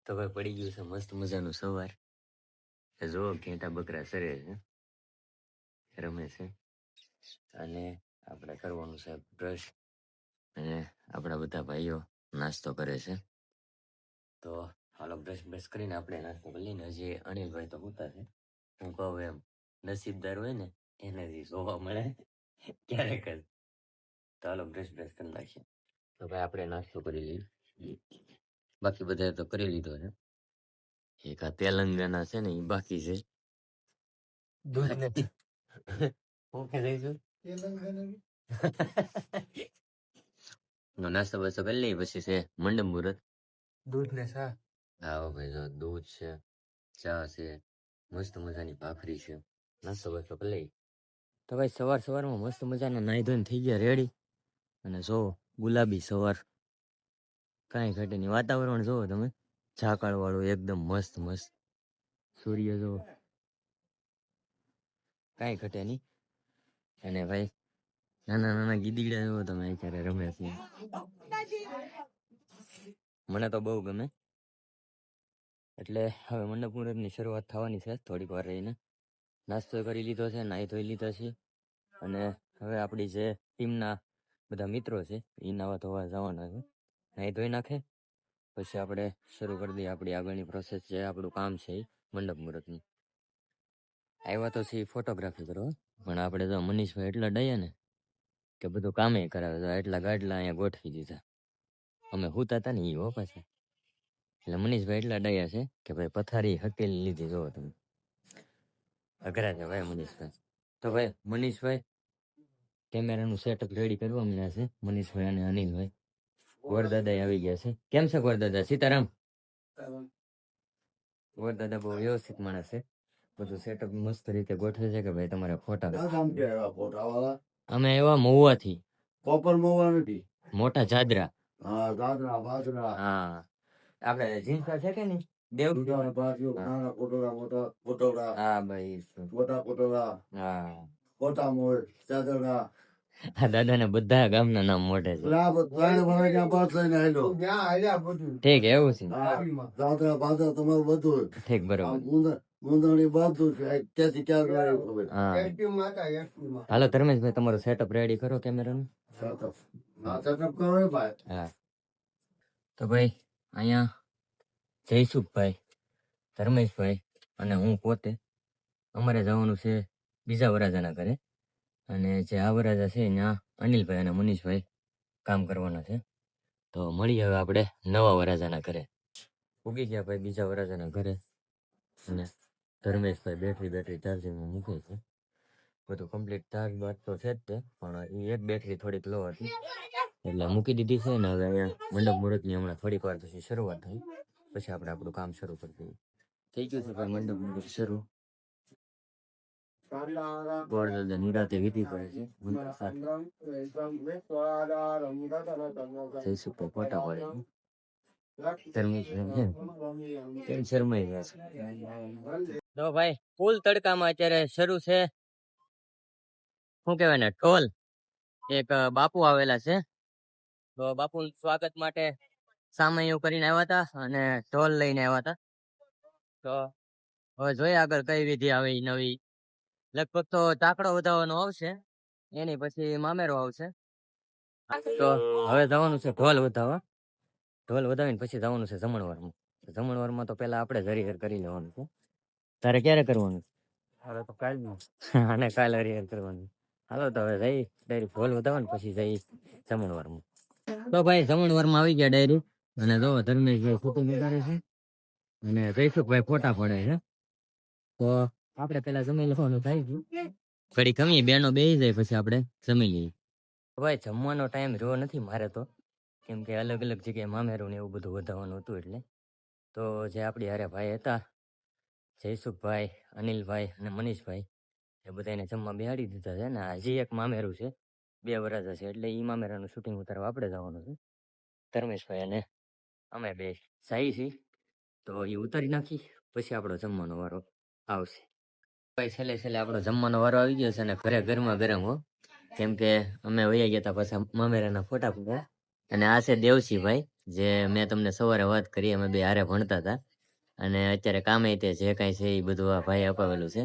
તો ભાઈ પડી ગયું છે મસ્ત મજાનું સવાર. જો ઘેટા બકરા સરે છે, રમે છે, અને આપણે કરવાનું છે બ્રશ. અને આપણા બધા ભાઈઓ નાસ્તો કરે છે. તો હાલો બ્રશ કરીને આપણે નાસ્તો કરી લઈને. હજી અનિલભાઈ તો ઉતા છે. હું કહું એમ નસીબદાર હોય ને એને જ જોવા મળે ક્યારેક જ. તો હાલો બ્રશ કરી નાખીએ. તો ભાઈ આપણે નાસ્તો કરી લઈએ. બાકી બધા તો કરી લીધો છે. એક આ તેલંગાના છે ને એ બાકી છે. દૂધ નથી. હું કે જઈશું નાસ્તો બસ્તો કરી લઈએ. પછી છે મંડપ મુહૂર્ત. દૂધ ને ચા. હા ભાઈ જો દૂધ છે, ચા છે, મસ્ત મજાની ભાખરી છે. નાસ્તો બસ્તો કરી લઈએ. તો ભાઈ સવારમાં મસ્ત મજાના નાહી ધોઈને થઈ ગયા રેડી. અને જો ગુલાબી સવાર, કાંઈ ઘટે નહીં. વાતાવરણ જોવો તમે, ઝાકળ વાળું એકદમ મસ્ત સૂર્ય જોવો, કાંઈ ઘટે નહીં. અને ભાઈ નાના ગીદીડા જોવો તમે અત્યારે રમે છે. મને તો બહુ ગમે. એટલે હવે મંડપ મુહૂર્તની શરૂઆત થવાની છે થોડીક વાર રહીને. નાસ્તો કરી લીધો છે, નાહી ધોઈ લીધા છે. અને હવે આપણી જે ટીમના બધા મિત્રો છે એ નાવા ધોવા જવાના છે. નાહી ધોઈ નાખે પછી આપણે શરૂ કરી દઈએ આપણી આગળની પ્રોસેસ, જે આપણું કામ છે એ મંડપ મુહૂર્તની. આવ્યા તો છે ફોટોગ્રાફી કરવા, પણ આપણે તો મનીષભાઈ એટલા ડાયા ને કે બધું કામે કરાવે. તો એટલા ગાડલા અહીંયા ગોઠવી દીધા. અમે હુતા હતા ને એ હો પાછા. એટલે મનીષભાઈ એટલા ડાયા છે કે ભાઈ પથારી હકેલી લીધી. જોવો તમે, અઘરા છે ભાઈ મનીષભાઈ. તો ભાઈ મનીષભાઈ કેમેરાનું સેટઅપ રેડી કરવા માંડ્યા છે. મનીષભાઈ અને અનિલભાઈ. વરદાદા આવી ગયા છે. કેમ છે વરદાદા? સીતારામ. વરદાદા બહુ વ્યવસ્થિત માણસ છે. બધું સેટઅપ મસ્ત રીતે ગોઠવે છે કે ભાઈ તમારે ફોટા. અમે એવા મહુવાથી. કોપર મહુવા નથી, મોટા જાદરા. હા જાદરા બાદરા. હા આપણે જીન્સા છે કે નહીં દેવ. હા ભાઈ હા દાદા ને બધા ગામના નામ મોઢે છે. ઠીક એવું છે. ઠીક બરોબર. હાલો ધર્મેશભાઈ તમારું સેટઅપ રેડી કરો કેમેરાનું. હા તો ભાઈ અહીંયા જયસુખભાઈ, ધર્મેશભાઈ અને હું પોતે અમારે જવાનું છે બીજા વરાજાના ઘરે. અને જે આ વરાજા છે ત્યાં અનિલભાઈ અને મનીષભાઈ કામ કરવાના છે. તો મળીએ હવે આપણે નવા વરાજાના ઘરે. ઉગી ગયા ભાઈ બીજા વરાજાના ઘરે. અને ધર્મેશભાઈ બેટરી ચાર્જિંગમાં મૂકે છે. બધું કમ્પ્લીટ ચાર્જ બાદ તો છે જ તે, પણ એ એક બેટરી થોડીક લો હતી એટલે મૂકી દીધી છે. ને હવે અહીંયા મંડપ મુહૂર્તની હમણાં થોડીક વાર પછી શરૂઆત થઈ, પછી આપણે આપણું કામ શરૂ કરી દઈએ. થઈ ગયું છે ભાઈ મંડપ મુહૂર્ત શરૂ. ગોળદાદા નિરાતે વિધિ કરે છે. જયસુખ ફોટા પડે તો ભાઈ ફૂલ તડકામાં અત્યારે શરૂ છે શું કેવાય ને ઢોલ. એક બાપુ આવેલા છે, તો બાપુ સ્વાગત માટે સામૈયું કરીને આવ્યા હતા અને ઢોલ લઈને આવ્યા હતા. તો હવે જોઈએ આગળ કઈ વિધિ આવે નવી. લગભગ તો ચાકડો વધાવવાનો આવશે, એની પછી મામેરો આવશે. તો હવે જવાનું છે ઢોલ વધાવવા. ઢોલ વધાવીને પછી જવાનું છે જમણવારમાં. જમણવારમાં તો પેલા આપણે જ હરિહર કરી લેવાનું છે. તારે ક્યારે કરવાનું? હાલો તો કાલ અને કાલ હરિહર કરવાનું. હાલો તો હવે જઈ ડાયરી ઢોલ વધાવવાનું પછી જઈ જમણવારમાં. તો ભાઈ જમણવારમાં આવી ગયા ડાયરી. અને જો ધર્મેશભાઈ ફોટો ઉતારે છે અને જયસુખભાઈ ફોટા પડે છે. તો આપણે પેલા જમી લેવાનું થાય છે. ઘડી કમી બેનો બેસી જાય પછી આપણે જમી લઈએ. ભાઈ જમવાનો ટાઈમ રહ્યો નથી મારે તો, કેમ કે અલગ અલગ જગ્યાએ મામેરું ને એવું બધું વધાવવાનું હતું. એટલે તો જે આપણી હારે ભાઈ હતા જયસુખભાઈ, અનિલભાઈ અને મનીષભાઈ, એ બધાને જમવા બેહાડી દીધા છે. ને હજી એક મામેરું છે, 2 વરાજા છે, એટલે એ મામેરાનું શૂટિંગ ઉતારવા આપણે જવાનું છે. ધર્મેશભાઈ અને અમે બે જાય છીએ, તો એ ઉતારી નાખી પછી આપણો જમવાનો વારો આવશે. ભાઈ છેલ્લે આપણો જમવાનો વારો આવી ગયો છે. અને ઘરે ગરમા ગરમ હો, કેમ કે અમે વયા ગયા હતા પાછા મામેરાના ફોટા પડ્યા. અને આ છે દેવસીભાઈ, જે મેં તમને સવારે વાત કરી, અમે બે હારે ભણતા હતા અને અત્યારે કામે તે જે કાંઈ છે એ બધું આ ભાઈ અપાવેલું છે.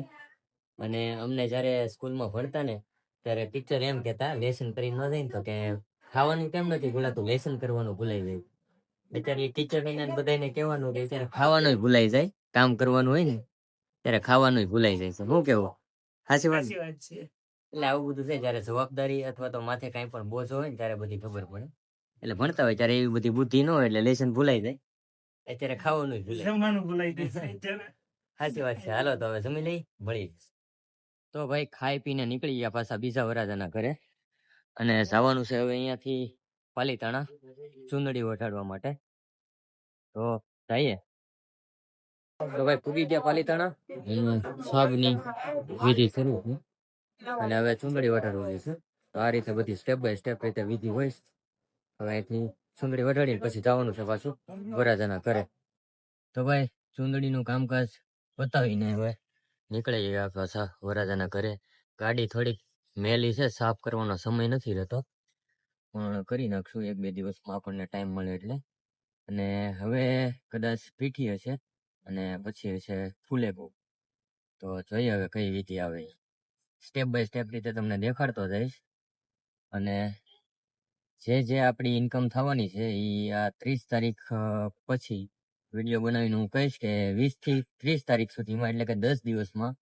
અને અમને જ્યારે સ્કૂલમાં ભણતા ને ત્યારે ટીચર એમ કહેતા લેસન કરી ન જાય ને તો કે ખાવાનું કેમ નથી ભૂલાતું, લેસન કરવાનું ભૂલાઈ જાય. અત્યારે ટીચર બધાને કહેવાનું કે અત્યારે ખાવાનું ભૂલાઈ જાય, કામ કરવાનું હોય ને ત્યારે ખાવાનું ભૂલાઈ જાય છે. શું કેવું? સાચી વાત છે. એટલે આવું બધું છે, જ્યારે જવાબદારી અથવા તો માથે કાંઈ પણ બોજો હોય ને ત્યારે બધી ખબર પડે. એટલે ભણતા હોય ત્યારે એવી બધી બુદ્ધિ ન હોય એટલે લેસન ભૂલાઈ જાય. અત્યારે ખાવાનું ભૂલાય, જમવાનું ભૂલાઈ જાય. સાચી વાત છે. હાલો તો હવે જમી લઈ, મળી. તો ભાઈ ખાઈ પીને નીકળી ગયા પાછા બીજા વરાજાના ઘરે, અને જવાનું છે હવે અહીંયાથી પાલીતાણા ચુંદડી વટાડવા માટે. તો જઈએ. તો ભાઈ પૂગી ગયા પાલીતાણા, સાબની વિધિ શરૂ છે અને હવે ચુંદડી વટાડવાની છે. તો આ રીતે બધી સ્ટેપ બાય સ્ટેપ રીતે વિધિ હોય. હવે અહીંથી ચુંદડી વટાડીને પછી જવાનું છે પાછું વરાજાના ઘરે. તો ભાઈ ચુંદડીનું કામકાજ બતાવીને હવે નીકળી ગયા પાછા વરાજાના ઘરે. ગાડી થોડીક મેલી છે, સાફ કરવાનો સમય નથી રહેતો, પણ કરી નાખશું 1-2 દિવસમાં આપણને ટાઈમ મળે એટલે. અને હવે કદાચ પીઠી હશે અને પછી હશે ફૂલેકું. તો જોઈએ હવે કઈ વિધિ આવે. સ્ટેપ બાય સ્ટેપ રીતે તમને દેખાડતો જઈશ. અને જે આપણી ઇન્કમ થવાની છે એ આ 30 તારીખ પછી વિડીયો બનાવીને હું કહીશ કે 20 થી 30 તારીખ સુધીમાં, એટલે કે 10 દિવસમાં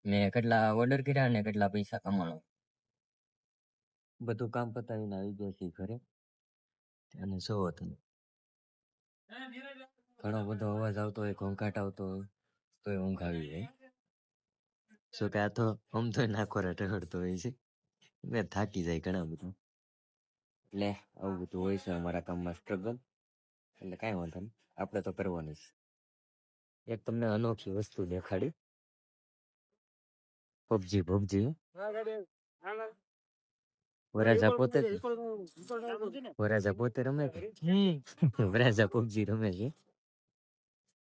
મેં કેટલા ઓર્ડર કર્યા અને કેટલા પૈસા કમાણો. બધું કામ પતાવીને આવી ગયા છીએ ઘરે. અને શું હતું, ઘણો બધો અવાજ આવતો હોય, ઘોંઘાટ આવતો હોય તોય ઊંઘ આવી જાય. શું કે આ તો આમ તો નાખોરા ઢળતો હોય છે, મેં થાકી જાય ઘણા બધું. એટલે આવું બધું હોય છે અમારા કામમાં સ્ટ્રગલ. એટલે કાંઈ વાંધો નહીં, આપણે તો કરવાનું જ. એક તમને અનોખી વસ્તુ દેખાડી. પબજી વરાજા પોતે રમે છે. વરાજા પબજી રમે છે.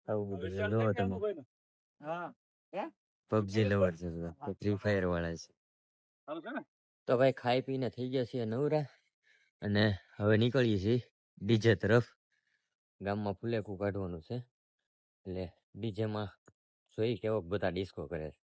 આવું બધું લો તમે. પબજી લવર છે, ફ્રી ફાયર વાળા છે. તો ભાઈ ખાઈ પીને થઈ ગયા છીએ નવરા, અને હવે નીકળીએ છીએ ડીજે તરફ. ગામમાં ફુલેકું કાઢવાનું છે એટલે ડીજેમાં જોઈ કેવો બધા ડિસ્કો કરે છે.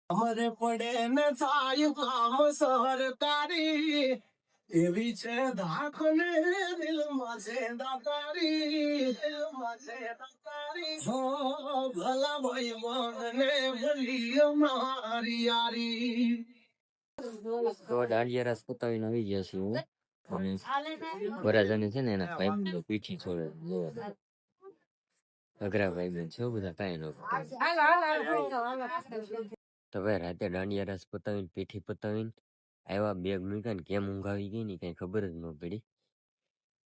અમારે પડે ને થાય કામ સરકારી, એવી છે ધાકને દિલમાં છે દાતારી, દિલમાં છે દાતારી. હો ભલા ભાઈ મને ભલી મારી યારી. તો દાંડિયા રાસ પતાવીને આવી ગયા છીએ હું. વરાજાની છે ને એના પાઇપ પીઠી છોડે અઘરા ભાઈ બેન છે બધા, કાંઈ નો. તો ભાઈ રાતે દાંડિયા રાસ પતાવીને પીઠી પતાવીને આવ્યા, બેગ મૂક્યા ને કેમ ઊંઘ આવી ગઈ ને કઈ ખબર જ ન પડી.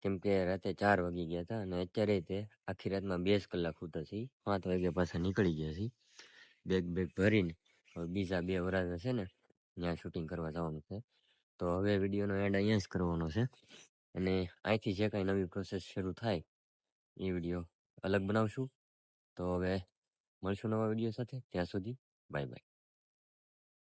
કેમ કે રાતે 4 વાગી ગયા હતા અને અત્યારે તે આખી રાતમાં 2 કલાક સુતા છે. 5 વાગે પાછા નીકળી ગયા છે બેગ ભરીને. બીજા 2 વરાજા છે ને ત્યાં શૂટિંગ કરવા જવાનું છે. તો હવે વિડીયોનો એન્ડ અહીંયા જ કરવાનો છે, અને અહીંથી જે કાંઈ નવી પ્રોસેસ શરૂ થાય એ વિડીયો અલગ બનાવશું. તો હવે મળશું નવા વિડીયો સાથે, ત્યાં સુધી બાય બાય.